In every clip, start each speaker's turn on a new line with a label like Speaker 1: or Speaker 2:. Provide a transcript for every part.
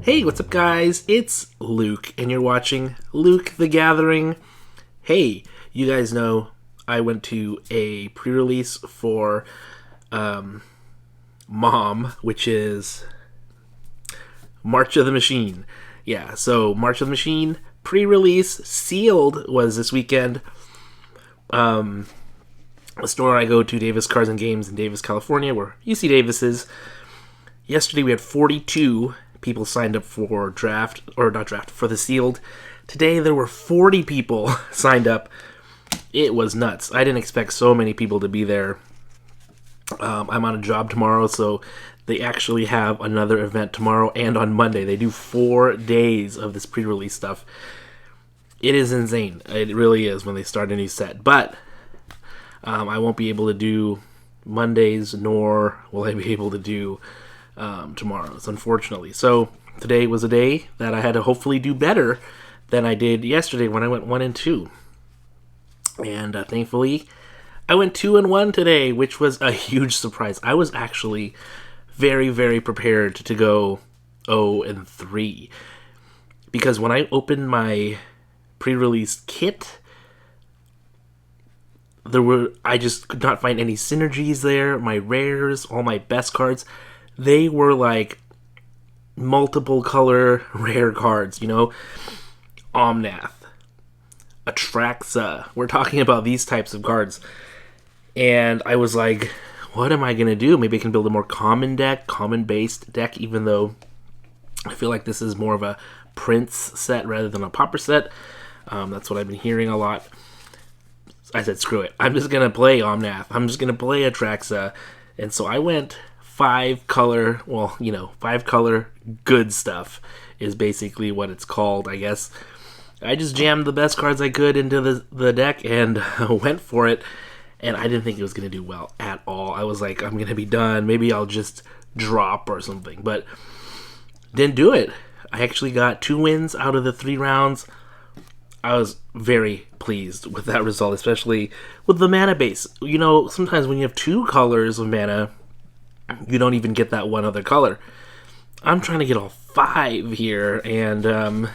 Speaker 1: Hey, what's up, guys? It's Luke, and you're watching Luke the Gathering. Hey, you guys know I went to a pre-release for Mom, which is March of the Machine. Yeah, so March of the Machine pre-release sealed was this weekend. The store I go to, Davis Cars and Games in Davis, California, where UC Davis is. Yesterday we had 42 people signed up for for the sealed. Today there were 40 people signed up. It was nuts. I didn't expect so many people to be there. I'm on a job tomorrow, so they actually have another event tomorrow and on Monday. They do 4 days of this pre-release stuff. It is insane. It really is when they start a new set. But I won't be able to do Mondays, nor will I be able to do tomorrow's, unfortunately. So today was a day that I had to hopefully do better than I did yesterday when I went 1 and 2. And thankfully, I went 2 and 1 today, which was a huge surprise. I was actually very, very prepared to go 0 and 3 because when I opened my pre-release kit, I just could not find any synergies there. My rares, all my best cards, they were like multiple color rare cards, Omnath, Atraxa. We're talking about these types of cards. And I was like, what am I going to do? Maybe I can build a more common-based deck, even though I feel like this is more of a Prince set rather than a Pauper set. That's what I've been hearing a lot. I said, screw it. I'm just going to play Omnath. I'm just going to play Atraxa. And so I went 5 color good stuff is basically what it's called, I guess. I just jammed the best cards I could into the deck and went for it. And I didn't think it was going to do well at all. I was like, I'm going to be done. Maybe I'll just drop or something. But didn't do it. I actually got 2 wins out of the 3 rounds. I was very pleased with that result, especially with the mana base. Sometimes when you have 2 colors of mana, you don't even get that one other color. I'm trying to get all 5 here, and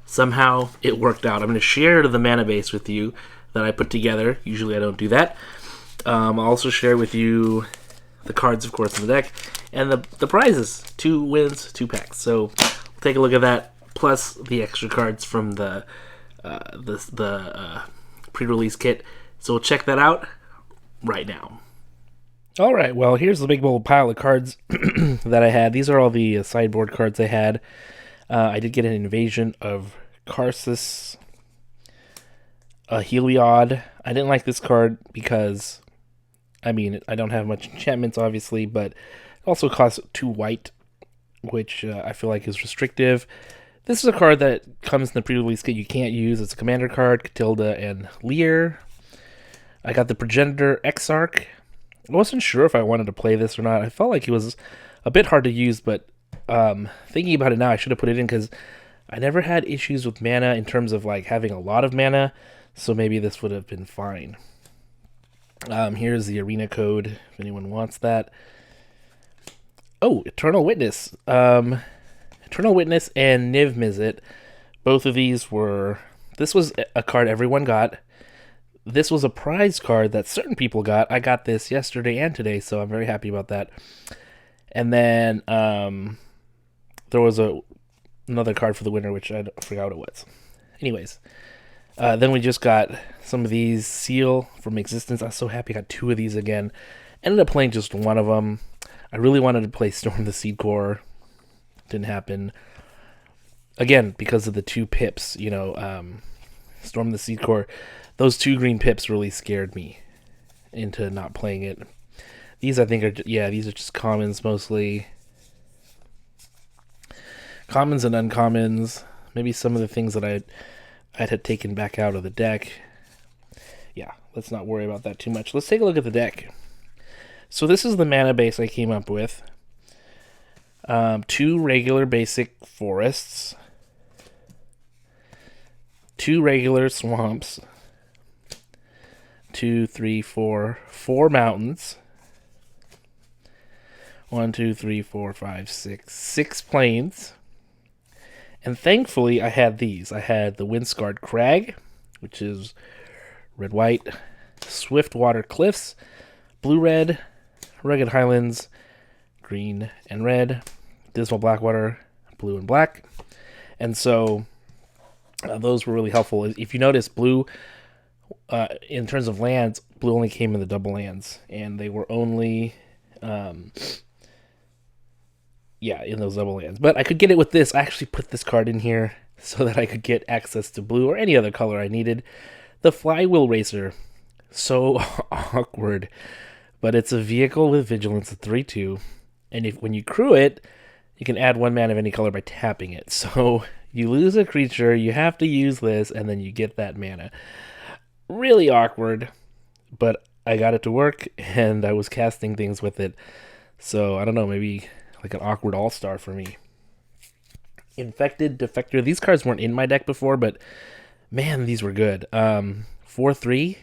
Speaker 1: somehow it worked out. I'm going to share the mana base with you that I put together. Usually I don't do that. I'll also share with you the cards, of course, in the deck, and the prizes. 2 wins, 2 packs. So we'll take a look at that, plus the extra cards from the pre-release kit. So we'll check that out right now. All right, well, here's the big old pile of cards that I had. These are all the sideboard cards I had. I did get an Invasion of Karsus, a Heliod. I didn't like this card because, I don't have much enchantments, obviously, but it also costs 2 white, which I feel like is restrictive. This is a card that comes in the pre-release kit you can't use. It's a commander card, Catilda and Lear. I got the Progenitor Exarch. I wasn't sure if I wanted to play this or not. I felt like it was a bit hard to use, but thinking about it now, I should have put it in because I never had issues with mana in terms of like having a lot of mana, so maybe this would have been fine. Here's the arena code if anyone wants that. Oh, Eternal Witness. Eternal Witness and Niv Mizzet. Both of these were... This was a card everyone got. This was a prize card that certain people got. I got this yesterday and today, so I'm very happy about that. And then there was another card for the winner, which I forgot what it was. Anyways, then we just got some of these Seal from Existence. I was so happy I got 2 of these again. Ended up playing just 1 of them. I really wanted to play Storm the Seed Core. Didn't happen. Again, because of the 2 pips, Storm the Seed Core. Those 2 green pips really scared me into not playing it. These I think are, these are just commons mostly. Commons and uncommons. Maybe some of the things that I had taken back out of the deck. Yeah, let's not worry about that too much. Let's take a look at the deck. So this is the mana base I came up with. 2 regular basic forests. 2 regular swamps. 2, 3, 4 mountains. 1, 2, 3, 4, 5, 6. 6 planes. And thankfully, I had these. I had the Windscarred Crag, which is red-white, Swiftwater Cliffs, blue-red, Rugged Highlands, green and red, Dismal Blackwater, blue and black. And so those were really helpful. If you notice, blue, in terms of lands, blue only came in the double lands, and they were only, in those double lands. But I could get it with this. I actually put this card in here so that I could get access to blue or any other color I needed. The Flywheel Racer. So awkward. But it's a vehicle with vigilance of 3/2. And when you crew it, you can add 1 mana of any color by tapping it. So you lose a creature, you have to use this, and then you get that mana. Really awkward, but I got it to work, and I was casting things with it. So I don't know, maybe like an awkward all-star for me. Infected Defector. These cards weren't in my deck before, but man, these were good. 4/3.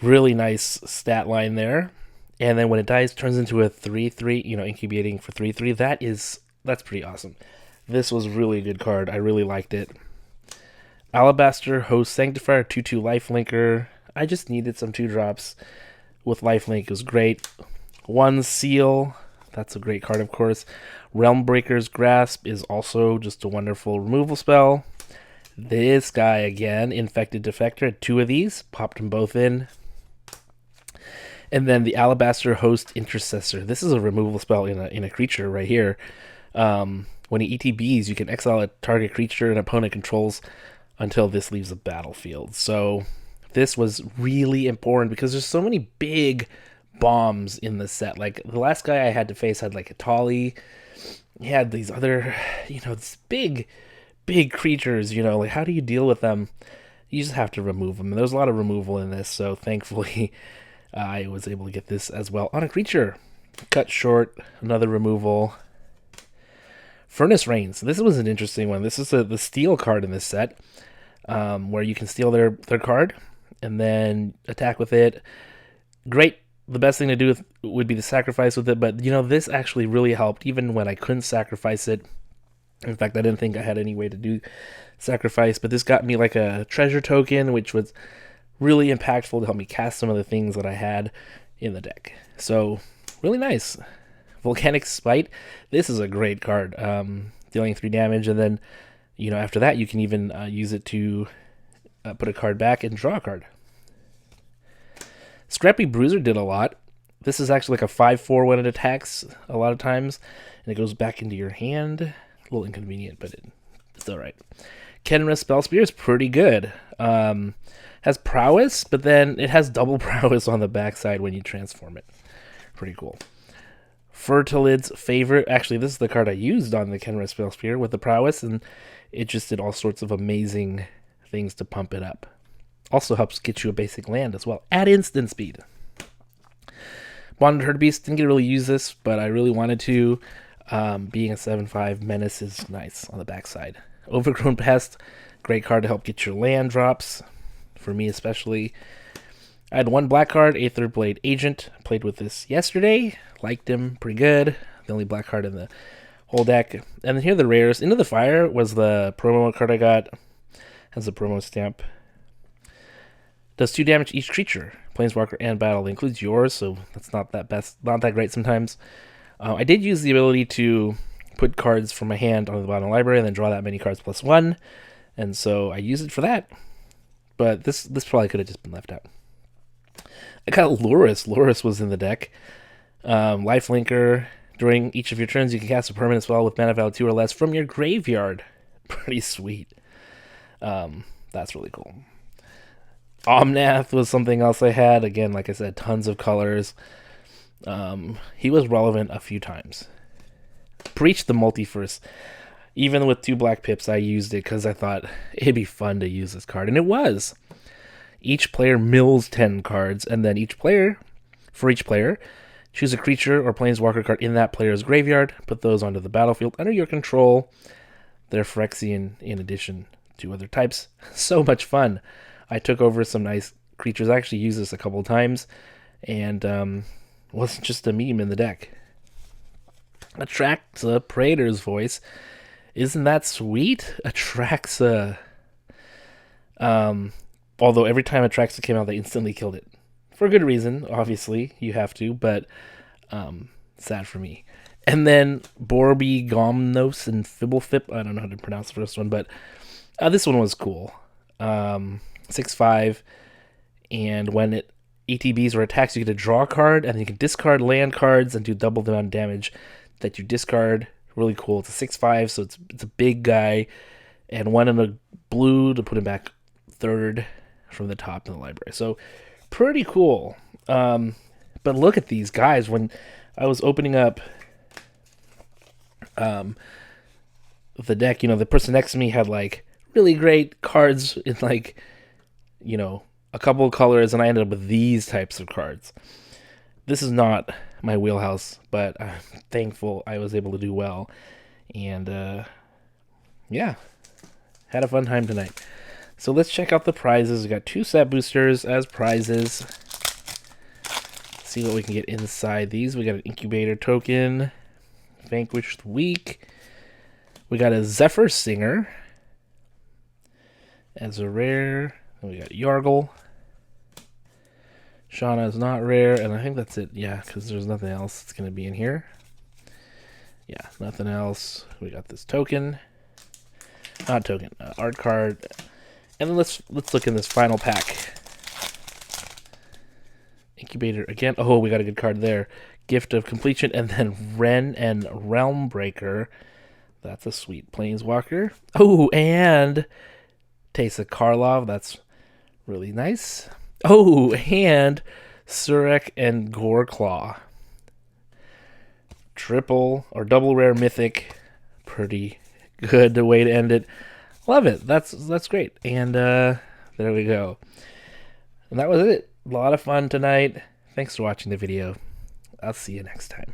Speaker 1: Really nice stat line there. And then when it dies, turns into a 3/3, incubating for 3/3. That's pretty awesome. This was really a good card. I really liked it. Alabaster Host Sanctifier, 2/2 lifelinker. I just needed some 2-drops with lifelink. It was great. 1 Seal. That's a great card, of course. Realmbreaker's Grasp is also just a wonderful removal spell. This guy again, Infected Defector, 2 of these. Popped them both in. And then the Alabaster Host Intercessor. This is a removal spell in a creature right here. When he ETBs, you can exile a target creature an opponent controls until this leaves the battlefield. So this was really important because there's so many big bombs in the set. Like the last guy I had to face had like a Tali. He had these other, these big creatures. Like how do you deal with them? You just have to remove them. And there's a lot of removal in this. So thankfully, I was able to get this as well on a creature. Cut Short, another removal. Furnace Rains. This was an interesting one. This is the steal card in this set, where you can steal their card and then attack with it. Great. The best thing to do would be to sacrifice with it, but this actually really helped even when I couldn't sacrifice it. In fact, I didn't think I had any way to do sacrifice, but this got me like a treasure token, which was really impactful to help me cast some of the things that I had in the deck. So, really nice. Volcanic Spite. This is a great card. Dealing 3 damage, and then, after that, you can even use it to put a card back and draw a card. Scrappy Bruiser did a lot. This is actually like a 5/4 when it attacks a lot of times, and it goes back into your hand. A little inconvenient, but it's alright. Kenra Spell Spear is pretty good. Has prowess, but then it has double prowess on the backside when you transform it. Pretty cool. Fertilid's Favorite. Actually, this is the card I used on the Kenra Spell Spear with the prowess, and it just did all sorts of amazing things to pump it up. Also helps get you a basic land as well. At instant speed. Bonded Herd Beast. Didn't get to really use this, but I really wanted to. Being a 7/5 menace is nice on the backside. Overgrown Pest. Great card to help get your land drops. For me especially. I had 1 black card, Aether Blade Agent. Played with this yesterday. Liked him pretty good. The only black card in the whole deck. And then here are the rares. Into the Fire was the promo card I got. Has a promo stamp. Does 2 damage each creature, Planeswalker and battle. It includes yours, so that's not that great sometimes. I did use the ability to put cards from my hand on the bottom of the library and then draw that many cards +1. And so I used it for that. But this probably could have just been left out. I got Lurrus. Lurrus was in the deck. Lifelinker. During each of your turns, you can cast a permanent spell with mana value 2 or less from your graveyard. Pretty sweet. That's really cool. Omnath was something else I had. Again, like I said, tons of colors. He was relevant a few times. Preach the Multiverse. Even with 2 black pips, I used it because I thought it'd be fun to use this card. And it was. Each player mills 10 cards, and then for each player, choose a creature or planeswalker card in that player's graveyard. Put those onto the battlefield under your control. They're Phyrexian in addition to other types. So much fun. I took over some nice creatures. I actually used this a couple times, and wasn't just a meme in the deck. Atraxa Praetor's voice. Isn't that sweet? Atraxa. Although every time Atraxa came out, they instantly killed it. For a good reason, obviously. You have to, but sad for me. And then Borby Gomnos and Fibblefip. I don't know how to pronounce the first one, but this one was cool. 6/5. And when ATBs or attacks, you get a draw card, and you can discard land cards and do double the amount of damage that you discard. Really cool. It's a 6/5, so it's a big guy, and one in a blue to put him back third from the top in the library. So pretty cool. But look at these guys. When I was opening up the deck, the person next to me had like really great cards in like, a couple of colors, and I ended up with these types of cards. This is not my wheelhouse, but I'm thankful I was able to do well. And yeah, had a fun time tonight. So let's check out the prizes. We got 2 set boosters as prizes. See what we can get inside these. We got an incubator token, Vanquished Week. We got a Zephyr Singer as a rare. And we got Yargle. Shauna is not rare, and I think that's it. Yeah, because there's nothing else that's going to be in here. Yeah, nothing else. We got this token. Not token, art card. And then let's look in this final pack. Incubator again. Oh, we got a good card there. Gift of Completion, and then Ren and Realm Breaker. That's a sweet Planeswalker. Oh, and Teysa Karlov. That's really nice. Oh, and Surek and Goreclaw. Triple or double rare mythic. Pretty good way to end it. Love it. That's great. And there we go. And that was it. A lot of fun tonight. Thanks for watching the video. I'll see you next time.